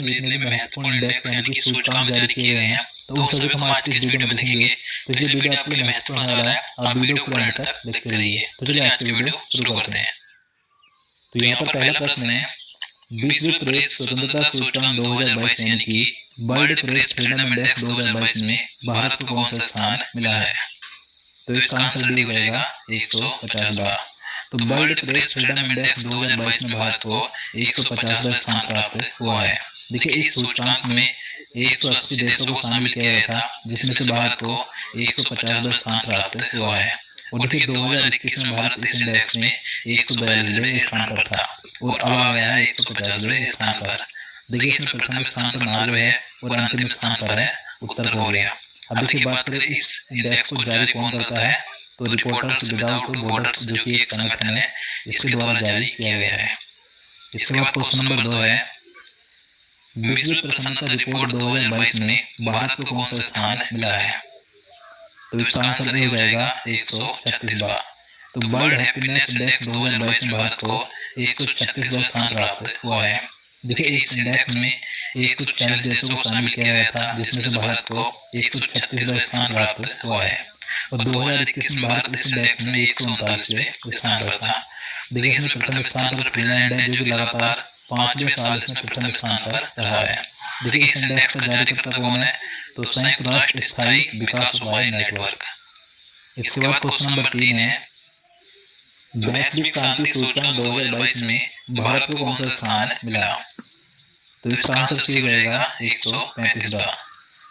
में जितने भी महत्वपूर्ण इंडेक्स यानी कि सूचकांक जारी किए गए हैं, तो उन सभी को हम आज की इस वीडियो में देखेंगे। तो ये वीडियो आपके लिए महत्वपूर्ण होने वाला है, आप वीडियो को पूरा अंत तक देखते रहिए। तो चलिए आज की वीडियो शुरू करते हैं। तो यहाँ पर पहला प्रश्न है, 20वीं प्रेस स्वतंत्रता सूचकांक 2022 यानी कि वर्ल्ड प्रेस फ्रीडम इंडेक्स 2022 में भारत को कौन सा स्थान मिला है? तो इसका आंसर डी हो जाएगा 150वां। तो वर्ल्ड प्रेस फ्रीडम इंडेक्स 2022 में भारत को 150वां स्थान प्राप्त हुआ है। देखिए इस सूचकांक में 180 देशों को शामिल किया गया था, जिसमें से भारत को 150वां स्थान प्राप्त हुआ है। और देखिए 2021 में भारत इस इंडेक्स में 142वें स्थान पर था और अब आ गया है 150वें स्थान पर। देखिए इसमें प्रथम स्थान पर नॉर्वे है और अंतिम स्थान पर है उत्तर कोरिया। अब देखिए बात करें इस इंडेक्स को जारी कौन करता है, तो रिपोर्टर्स विदाउट बॉर्डर्स जो कि एक संगठन है, इसके द्वारा जारी किया गया है। इसके बाद क्वेश्चन नंबर 2 है, विश्व प्रसन्नता रिपोर्ट 2022 में भारत को कौन सा स्थान मिला है? तो इसका आंसर हो जाएगा 136वां। तो वर्ल्ड हैप्पीनेस इंडेक्स 2022 में भारत को 136वां स्थान प्राप्त हुआ है। देखिए इस इंडेक्स में 140 देशों को शामिल किया गया था, जिसमें से भारत को 136वां स्थान प्राप्त हुआ है। और 2021 में भारत इस इंडेक्स में 139वें स्थान पर था। देखिए इसमें प्रथम स्थान पर फिनलैंड है, जो कि लगातार 5वें साल इसमें प्रथम स्थान पर रहा है। देखिए इस इंडेक्स का जारीकर्ता कौन है, तो संयुक्त राष्ट्र स्थायी विकास उपाय नेटवर्क। इसके बाद क्वेश्चन नंबर 3 है, वैश्विक शांति सूचकांक 2022 में भारत को कौन सा स्थान मिला? तो इसका आंसर सी हो जाएगा 135वां।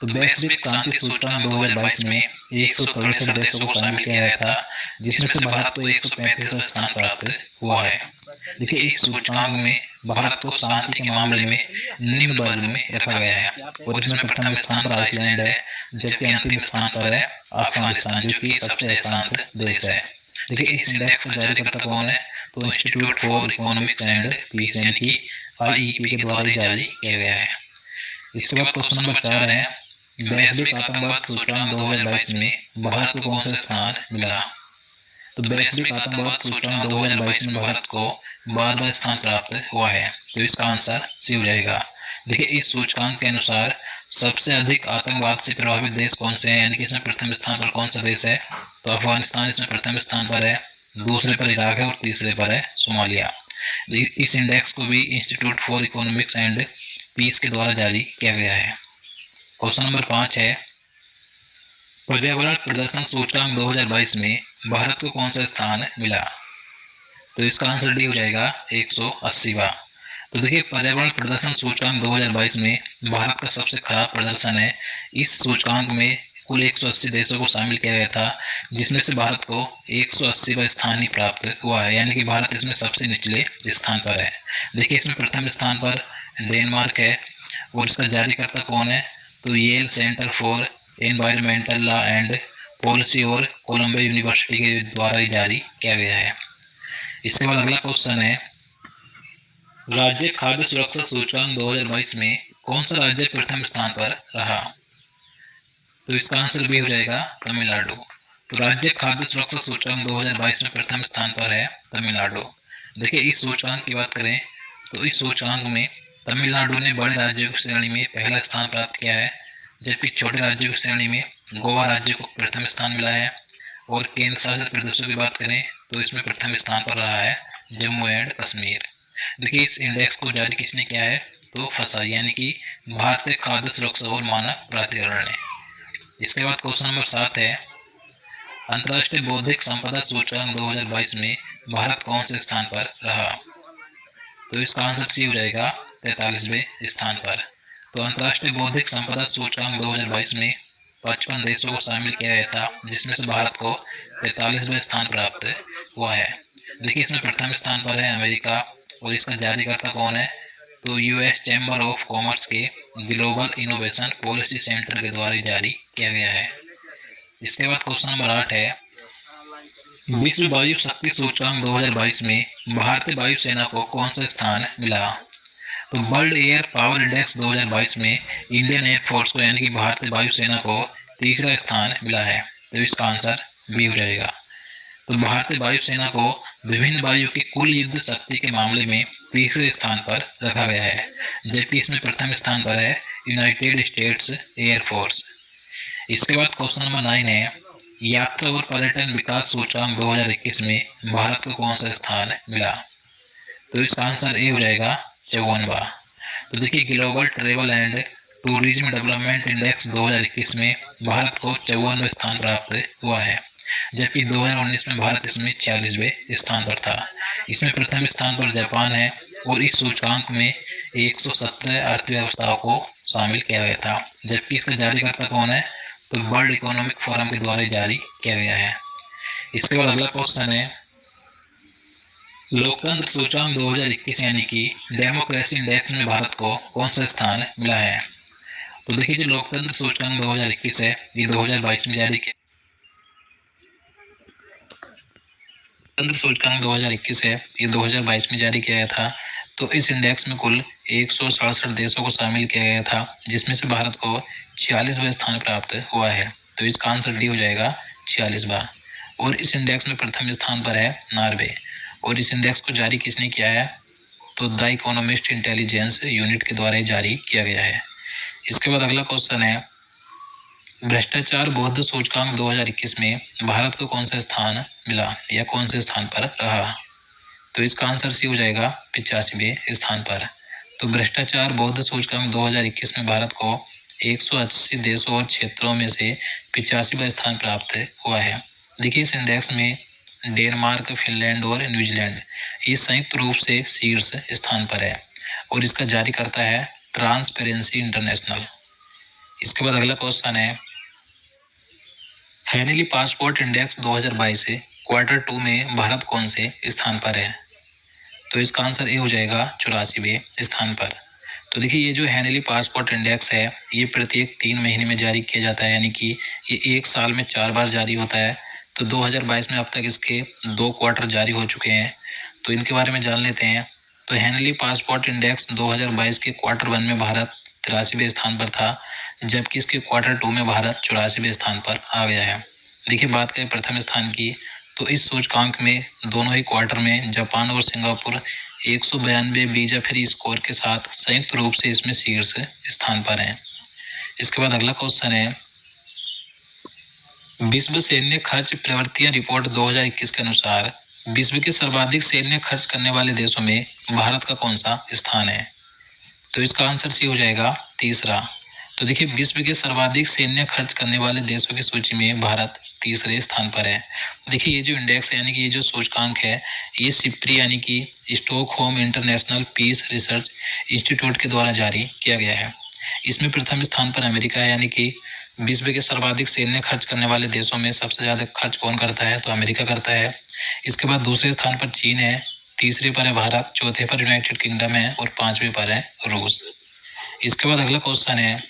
तो वैश्विक शांति सूचकांक 2022 में 163 देशों को शामिल किया गया था, जिसमें से भारत को 135वां स्थान प्राप्त हुआ है। देखिए इस सूचकांक में भारत को शांति के मामले में निम्न वर्ग में रखा गया है और इसमें प्रथम स्थान पर आइसलैंड है, जबकि अंतिम स्थान पर है अफगानिस्तान, जो कि सबसे अशांत देश है। देखिए इस इंडेक्स का जारीकर्ता कौन है, तो Institute for Economics and Peace यानी कि IEP के द्वारा जारी किया गया है। इसके बाद क्वेश्चन नंबर 4 है, वैश्विक आतंकवाद सूचकांक 2022 में भारत को कौन सा स्थान मिला? तो वैश्विक आतंकवाद सूचकांक 2022 में भारत को 12वां स्थान प्राप्त हुआ है। तो इसका आंसर सी हो जाएगा। देखिए इस सूचकांक के अनुसार सबसे अधिक आतंकवाद से प्रभावित देश कौन से हैं, यानी कि इसमें प्रथम स्थान पर कौन सा देश है, तो अफगानिस्तान इसमें प्रथम स्थान पर है, दूसरे पर इराक है और तीसरे पर है सोमालिया। इस इंडेक्स को भी Institute for Economics and Peace के द्वारा जारी किया गया है। क्वेश्चन नंबर 5 है, पर्यावरण प्रदर्शन सूचकांक 2022 में भारत को कौन सा स्थान मिला? तो इसका आंसर डी हो जाएगा 180वां। तो देखिए पर्यावरण प्रदर्शन सूचकांक 2022 में भारत का सबसे खराब प्रदर्शन है। इस सूचकांक में कुल 180 देशों को शामिल किया गया था, जिसमें से भारत को 180वां स्थान ही प्राप्त हुआ है, यानी कि भारत इसमें सबसे निचले स्थान पर है। देखिए इसमें प्रथम स्थान पर डेनमार्क है और इसका जारीकर्ता कौन है, तो Yale Center for Environmental Law and Policy और कोलंबिया यूनिवर्सिटी के द्वारा ही जारी किया गया है। इसके बाद अगला क्वेश्चन है, राज्य खाद्य सुरक्षा सूचकांक 2022 में कौन सा राज्य प्रथम स्थान पर रहा? तो इसका आंसर भी हो जाएगा तमिलनाडु। तो राज्य खाद्य सुरक्षा सूचकांक 2022 में प्रथम स्थान पर है तमिलनाडु। देखिए इस सूचकांक की बात करें तो इस सूचकांक में तमिलनाडु ने बड़े राज्यों की श्रेणी में पहला स्थान प्राप्त किया है, जबकि छोटे राज्यों की श्रेणी में गोवा राज्य को प्रथम स्थान मिला है। और केंद्र शासित प्रदेशों की बात करें तो इसमें प्रथम स्थान पर रहा है जम्मू एंड कश्मीर। देखिए इस इंडेक्स को जारी किसने किया है, तो फसा यानी कि भारतीय खाद्य सुरक्षा और मानक प्राधिकरण ने। इसके बाद क्वेश्चन नंबर 7 है, अंतर्राष्ट्रीय बौद्धिक संपदा सूचकांक 2022 में भारत कौन से स्थान पर रहा? तो इसका आंसर सी हो जाएगा 43वें स्थान पर। तो अंतर्राष्ट्रीय बौद्धिक संपदा सूचकांक 2022 में 55 देशों को शामिल किया गया था, जिसमें से भारत को 43वें स्थान प्राप्त हुआ है। देखिए इसमें प्रथम स्थान पर है अमेरिका और इसका जारीकर्ता कौन है, तो US चैम्बर ऑफ कॉमर्स के ग्लोबल इनोवेशन पॉलिसी सेंटर के द्वारा जारी किया गया है। इसके बाद क्वेश्चन नंबर 8 है, विश्व वायु शक्ति सूचकांक 2022 में भारतीय वायुसेना को कौन सा स्थान मिला? तो वर्ल्ड एयर पावर इंडेक्स 2022 में इंडियन एयरफोर्स को यानी कि भारतीय वायुसेना को तीसरा स्थान मिला है। तो इसका आंसर बी हो जाएगा। तो भारतीय वायुसेना को विभिन्न वायु की कुल युद्ध शक्ति के मामले में तीसरे स्थान पर रखा गया है, जबकि इसमें प्रथम स्थान पर है यूनाइटेड स्टेट्स एयरफोर्स। इसके बाद क्वेश्चन नंबर 9 है, यात्रा और पर्यटन विकास सूचकांक 2021 में भारत को कौन सा स्थान मिला? तो इसका आंसर ए हो जाएगा 54वां। तो देखिए, global travel and tourism development index 2021 में भारत को 54वां स्थान प्राप्त हुआ है, जबकि 2019 में भारत इसमें 46वें स्थान पर था। इसमें प्रथम स्थान पर जापान है और इस सूचकांक में 117 अर्थव्यवस्थाओं को शामिल किया गया था, जबकि इसका जारीकर्ता कौन है? तो वर्ल्ड इकोनॉमिक फोरम के द्वारा जारी किया गया है। इसके बाद अगला क्वेश्चन है, लोकतंत्र सूचकांक 2021 यानी कि डेमोक्रेसी इंडेक्स में भारत को कौन सा स्थान मिला है? तो देखिए, जो लोकतंत्र सूचकांक 2021 है ये 2022 में जारी किया। लोकतंत्र सूचकांक 2021 है ये 2022 में जारी किया गया था। तो इस इंडेक्स में कुल 167 देशों को शामिल किया गया था, जिसमें से भारत को 46वां स्थान प्राप्त हुआ है। तो इसका आंसर डी हो जाएगा 46वां। और इस इंडेक्स में प्रथम स्थान पर है नॉर्वे, और इस इंडेक्स को जारी किसने किया है? तो द इकोनॉमिस्ट इंटेलिजेंस यूनिट के द्वारा जारी किया गया है। इसके बाद अगला क्वेश्चन है, भ्रष्टाचार बौद्ध सूचकांक 2021 में भारत को कौन सा स्थान मिला या कौन से स्थान पर रहा? तो इसका आंसर सी हो जाएगा 85वें स्थान पर। तो भ्रष्टाचार बौद्ध सूचकांक 2021 में भारत को 180 देशों और क्षेत्रों में से 85वां स्थान प्राप्त हुआ है। देखिए, इस इंडेक्स में डेनमार्क, फिनलैंड और न्यूजीलैंड ये संयुक्त रूप से शीर्ष स्थान पर है, और इसका जारी करता है ट्रांसपेरेंसी इंटरनेशनल। इसके बाद अगला क्वेश्चन है, हैनेली पासपोर्ट इंडेक्स 2022 क्वार्टर 2 में भारत कौन से स्थान पर है? तो इसका आंसर ए हो जाएगा 84वें स्थान पर। तो देखिए, ये जो हैनेली पासपोर्ट इंडेक्स है ये प्रत्येक 3 महीने में जारी किया जाता है, यानी कि ये एक साल में 4 बार जारी होता है। तो 2022 में अब तक इसके 2 क्वार्टर जारी हो चुके हैं, तो इनके बारे में जान लेते हैं। तो हैनेली पासपोर्ट इंडेक्स 2022 के क्वार्टर 1 में भारत 83वें स्थान पर था, जबकि इसके क्वार्टर 2 में भारत 84वें स्थान पर आ गया है। देखिए, बात करें प्रथम स्थान की, तो इस सूचकांक में दोनों ही क्वार्टर में जापान और सिंगापुर 192 वीजा फ्री स्कोर के साथ संयुक्त रूप से इसमें शीर्ष स्थान पर हैं। इसके बाद अगला क्वेश्चन है, विश्व सैन्य खर्च प्रवृत्तियां रिपोर्ट 2021 के अनुसार विश्व के सर्वाधिक सैन्य खर्च करने वाले देशों में भारत का कौन सा स्थान है? तो इसका आंसर सी हो जाएगा 3रा। तो देखिए, विश्व के सर्वाधिक सैन्य खर्च करने वाले देशों की सूची में भारत 3रे स्थान पर है। देखिए, ये जो इंडेक्स है यानी कि ये जो सूचकांक है ये सिप्री यानी कि Stockholm International Peace Research Institute के द्वारा जारी किया गया है। इसमें प्रथम स्थान पर अमेरिका है, यानी कि विश्व के सर्वाधिक सैन्य खर्च करने वाले देशों में सबसे ज़्यादा खर्च कौन करता है? तो अमेरिका करता है। इसके बाद दूसरे स्थान पर चीन है, तीसरे पर है भारत, चौथे पर यूनाइटेड किंगडम है और 5वें पर है रूस। इसके बाद अगला क्वेश्चन है,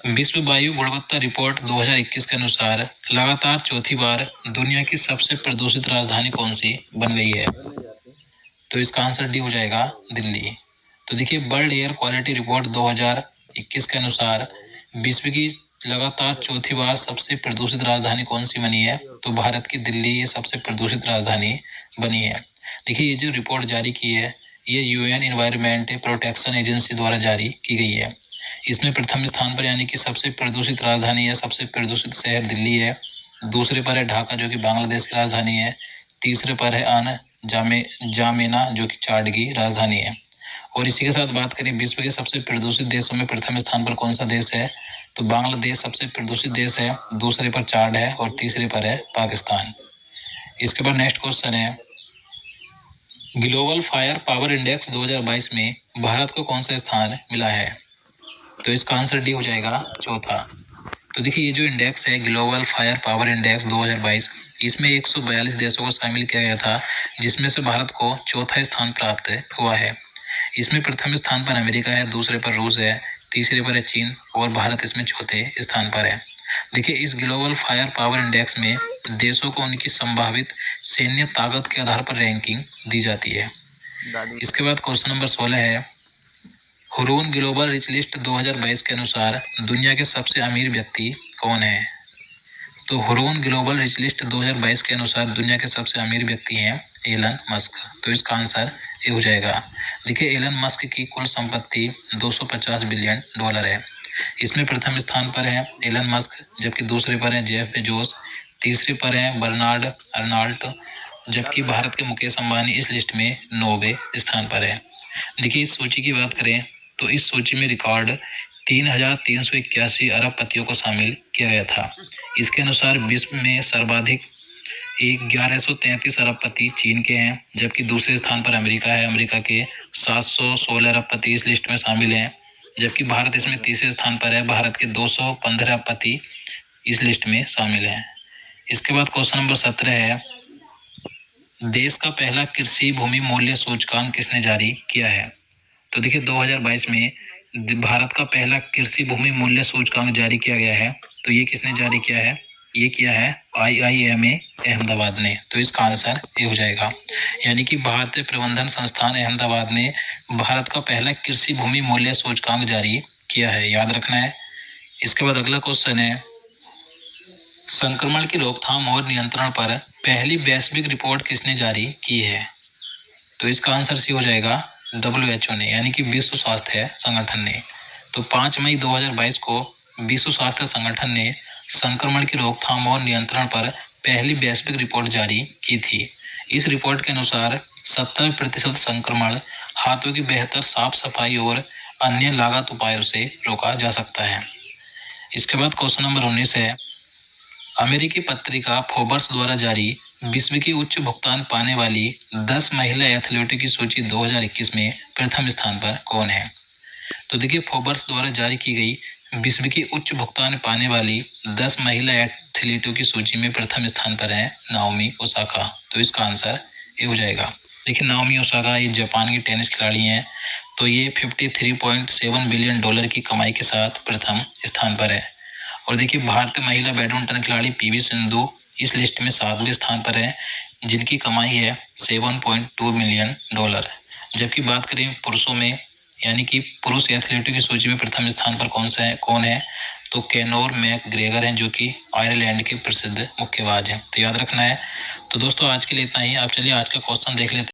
विश्व वायु गुणवत्ता रिपोर्ट 2021 के अनुसार लगातार चौथी बार दुनिया की सबसे प्रदूषित राजधानी कौन सी बन गई है? तो इसका आंसर डी हो जाएगा दिल्ली। तो देखिए, वर्ल्ड एयर क्वालिटी रिपोर्ट 2021 के अनुसार विश्व की लगातार चौथी बार सबसे प्रदूषित राजधानी कौन सी बनी है? तो भारत की दिल्ली ये सबसे प्रदूषित राजधानी बनी है। देखिए, ये जो रिपोर्ट जारी की है ये यूएन एनवायरमेंट प्रोटेक्शन एजेंसी द्वारा जारी की गई है। इसमें प्रथम स्थान पर यानी कि सबसे प्रदूषित राजधानी या सबसे प्रदूषित शहर दिल्ली है, दूसरे पर है ढाका जो कि बांग्लादेश की राजधानी है, तीसरे पर है आन जामेना जो कि चाड की राजधानी है। और इसी के साथ बात करें विश्व के सबसे प्रदूषित देशों में प्रथम स्थान पर कौन सा देश है? तो बांग्लादेश सबसे प्रदूषित देश है, दूसरे पर चाड है और तीसरे पर है पाकिस्तान। इसके बाद नेक्स्ट क्वेश्चन है, ग्लोबल फायर पावर इंडेक्स 2022 में भारत को कौन सा स्थान मिला है? तो इसका आंसर डी हो जाएगा चौथा। तो देखिए, ये जो इंडेक्स है ग्लोबल फायर पावर इंडेक्स 2022 इसमें 142 देशों को शामिल किया गया था, जिसमें से भारत को चौथा स्थान प्राप्त हुआ है। इसमें प्रथम स्थान पर अमेरिका है, दूसरे पर रूस है, तीसरे पर है चीन और भारत इसमें चौथे स्थान पर है। देखिए, इस ग्लोबल फायर पावर इंडेक्स में देशों को उनकी संभावित सैन्य ताकत के आधार पर रैंकिंग दी जाती है। इसके बाद क्वेश्चन नंबर 16 है, हुरून ग्लोबल रिच लिस्ट 2022 के अनुसार दुनिया के सबसे अमीर व्यक्ति कौन है? तो हुरून ग्लोबल रिच लिस्ट 2022 के अनुसार दुनिया के सबसे अमीर व्यक्ति हैं एलन मस्क। तो इसका आंसर ये हो जाएगा। देखिए एलन मस्क की कुल संपत्ति 250 बिलियन डॉलर है। इसमें प्रथम स्थान पर है एलन मस्क, जबकि दूसरे पर है जेफ बेजोस, तीसरे पर है बर्नार्ड अर्नाल्ट, जबकि भारत के मुकेश अंबानी इस लिस्ट में 9वें स्थान पर है। देखिए इस सूची की बात करें तो इस सूची में रिकॉर्ड 3,381 अरबपतियों को शामिल किया गया था। इसके अनुसार विश्व में सर्वाधिक 1133 अरबपति चीन के हैं, जबकि दूसरे स्थान पर अमेरिका है। अमेरिका के 716 अरबपति इस लिस्ट में शामिल हैं, जबकि भारत इसमें तीसरे स्थान पर है। भारत के 215 अरबपति इस लिस्ट में शामिल हैं। इसके बाद क्वेश्चन नंबर 17 है, देश का पहला कृषि भूमि मूल्य सूचकांक किसने जारी किया है? तो देखिए 2022 में भारत का पहला कृषि भूमि मूल्य सूचकांक जारी किया गया है। तो ये किसने जारी किया है? ये किया है IIMA अहमदाबाद ने। तो इसका आंसर ये हो जाएगा, यानी कि भारतीय प्रबंधन संस्थान अहमदाबाद ने भारत का पहला कृषि भूमि मूल्य सूचकांक जारी किया है, याद रखना है। इसके बाद अगला क्वेश्चन है, संक्रमण की रोकथाम और नियंत्रण पर पहली वैश्विक रिपोर्ट किसने जारी की है? तो इसका आंसर सी हो जाएगा WHO ने, यानी कि विश्व स्वास्थ्य संगठन ने। तो 5 मई 2022 को विश्व स्वास्थ्य संगठन ने संक्रमण की रोकथाम और नियंत्रण पर पहली वैश्विक रिपोर्ट जारी की थी। इस रिपोर्ट के अनुसार 70% संक्रमण हाथों की बेहतर साफ सफाई और अन्य लागत उपायों से रोका जा सकता है। इसके बाद क्वेश्चन नंबर 19 है, अमेरिकी पत्रिका फोर्ब्स द्वारा जारी विश्व की उच्च भुगतान पाने वाली 10 महिला एथलीटों की सूची 2021 में प्रथम स्थान पर कौन है? तो देखिए फोर्ब्स द्वारा जारी की गई विश्व की उच्च भुगतान पाने वाली 10 महिला एथलीटों की सूची में प्रथम स्थान पर है नाओमी ओसाका। तो इसका आंसर ये हो जाएगा। देखिए नाओमी ओसाका ये जापान की टेनिस खिलाड़ी हैं। तो ये 53.7 बिलियन डॉलर की कमाई के साथ प्रथम स्थान पर है। और देखिए भारतीय महिला बैडमिंटन खिलाड़ी PV सिंधु इस लिस्ट में 7वें स्थान पर है, जिनकी कमाई है 7.2 मिलियन डॉलर। जबकि बात करें पुरुषों में, यानी कि पुरुष एथलीटों की सूची में प्रथम स्थान पर कौन है? तो केनोर मैकग्रेगर हैं, जो कि आयरलैंड के प्रसिद्ध मुक्केबाज हैं। तो याद रखना है। तो दोस्तों आज के लिए इतना ही। आप चलिए आज का क्वेश्चन देख लेते हैं।